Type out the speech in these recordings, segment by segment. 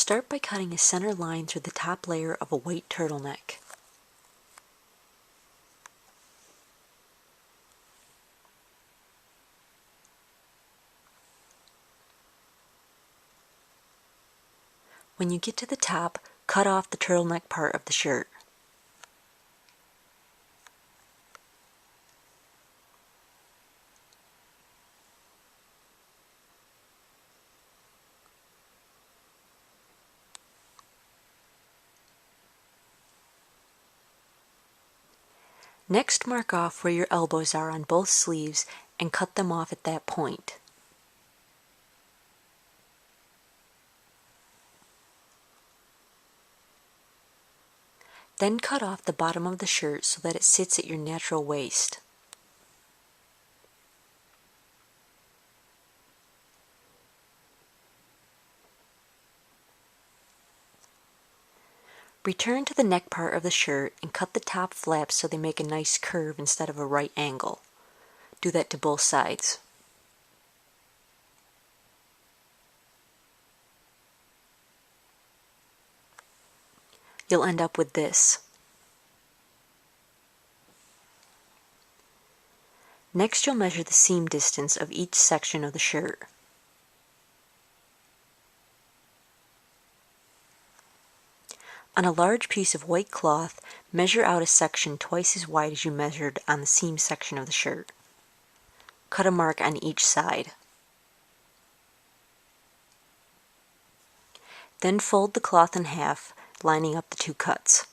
Start by cutting a center line through the top layer of a white turtleneck. When you get to the top, cut off the turtleneck part of the shirt. Next, mark off where your elbows are on both sleeves and cut them off at that point. Then cut off the bottom of the shirt so that it sits at your natural waist. Return to the neck part of the shirt and cut the top flaps so they make a nice curve instead of a right angle. Do that to both sides. You'll end up with this. Next, you'll measure the seam distance of each section of the shirt. On a large piece of white cloth, measure out a section twice as wide as you measured on the seam section of the shirt. Cut a mark on each side. Then fold the cloth in half, lining up the two cuts.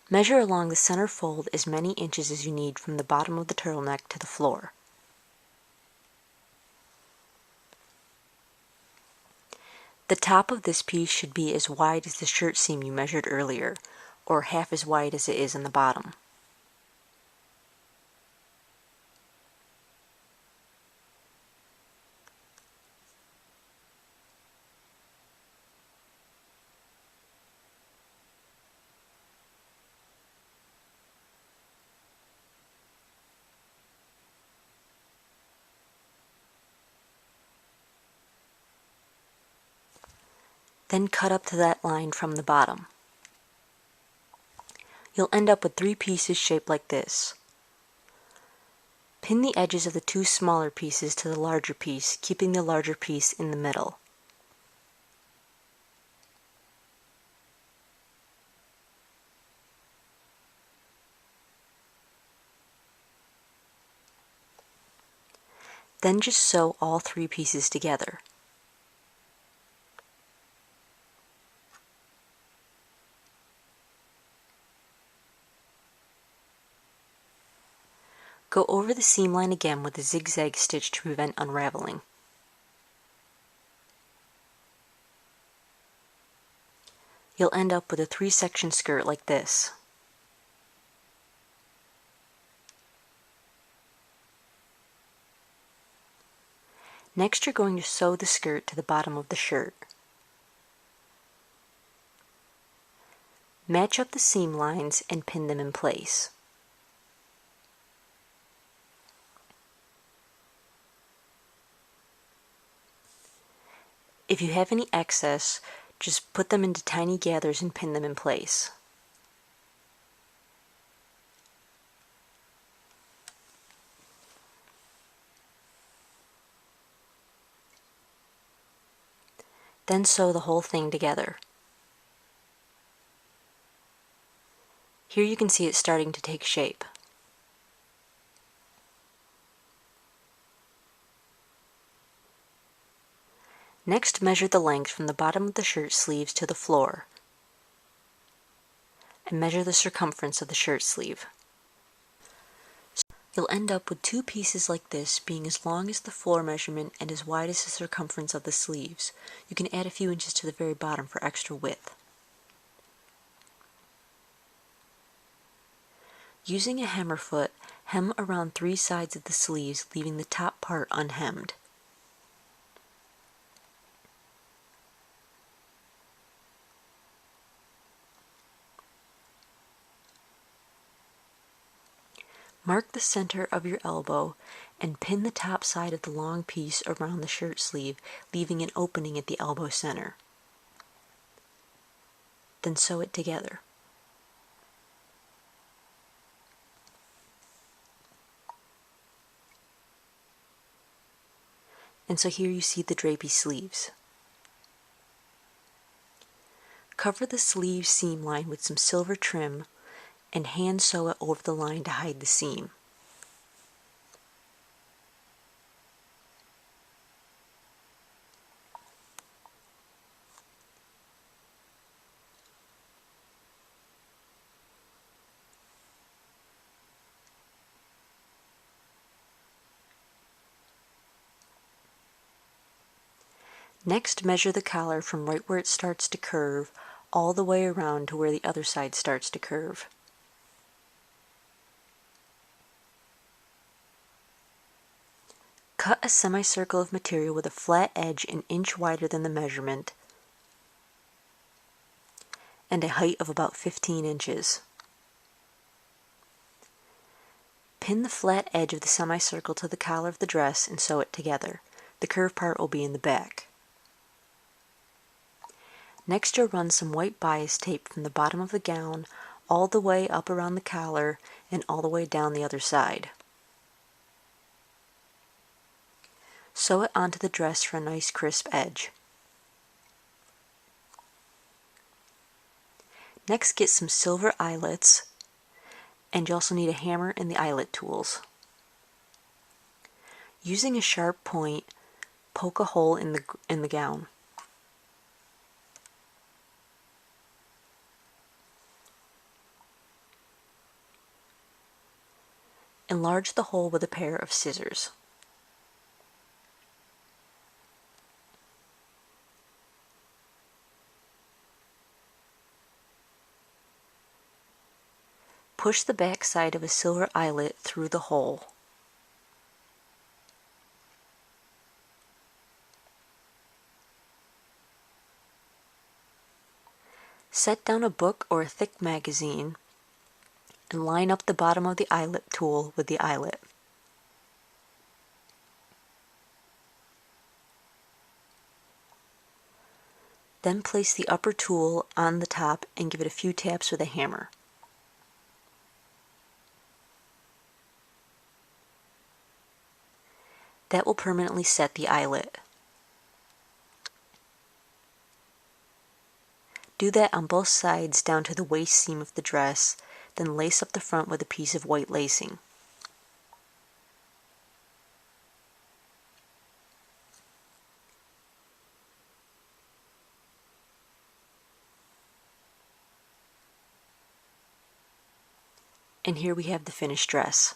Measure along the center fold as many inches as you need from the bottom of the turtleneck to the floor. The top of this piece should be as wide as the shirt seam you measured earlier, or half as wide as it is in the bottom. Then cut up to that line from the bottom. You'll end up with 3 pieces shaped like this. Pin the edges of the 2 smaller pieces to the larger piece, keeping the larger piece in the middle. Then just sew all 3 pieces together. Go over the seam line again with a zigzag stitch to prevent unraveling. You'll end up with a 3-section skirt like this. Next, you're going to sew the skirt to the bottom of the shirt. Match up the seam lines and pin them in place. If you have any excess, just put them into tiny gathers and pin them in place. Then sew the whole thing together. Here you can see it starting to take shape. Next, measure the length from the bottom of the shirt sleeves to the floor, and measure the circumference of the shirt sleeve. You'll end up with 2 pieces like this being as long as the floor measurement and as wide as the circumference of the sleeves. You can add a few inches to the very bottom for extra width. Using a hammer foot, hem around 3 sides of the sleeves, leaving the top part unhemmed. Mark the center of your elbow and pin the top side of the long piece around the shirt sleeve, leaving an opening at the elbow center. Then sew it together. And so here you see the drapey sleeves. Cover the sleeve seam line with some silver trim and hand sew it over the line to hide the seam. Next, measure the collar from right where it starts to curve all the way around to where the other side starts to curve. Cut a semicircle of material with a flat edge an inch wider than the measurement and a height of about 15 inches. Pin the flat edge of the semicircle to the collar of the dress and sew it together. The curved part will be in the back. Next, you'll run some white bias tape from the bottom of the gown all the way up around the collar and all the way down the other side. Sew it onto the dress for a nice crisp edge. Next, get some silver eyelets, and you also need a hammer and the eyelet tools. Using a sharp point, poke a hole in the gown. Enlarge the hole with a pair of scissors. Push the back side of a silver eyelet through the hole. Set down a book or a thick magazine and line up the bottom of the eyelet tool with the eyelet. Then place the upper tool on the top and give it a few taps with a hammer. That will permanently set the eyelet. Do that on both sides down to the waist seam of the dress, then lace up the front with a piece of white lacing. And here we have the finished dress.